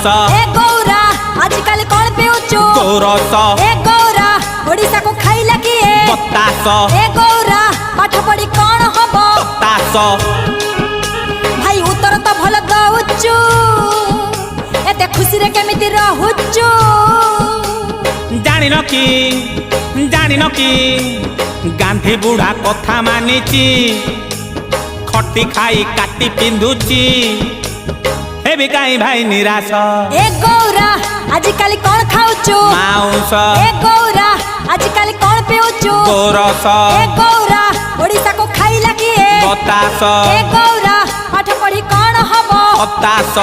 mouse ए गौरा आजकल कौन पिउचु गोरस ए गौरा ओडिसा को खाइला किए बतास ए गौरा पाठ पढ़ी कौन हबो बतास भाई उत्तर तो भल दउचु एते खुशी रे केमिति रहुचु जानिन कि गांधी बुढ़ा कथा मानिची खटी खाई काटी पिंधुची हेबी काई भाई निराश ए गौरा आजकल कौन खाउचु माउस ए गौरा आजकल कौन पिउचु गोरस ए गौरा ओडिसा को खाइला किए बतास ए गौरा पाठ पढ़ी कौन हबो बतास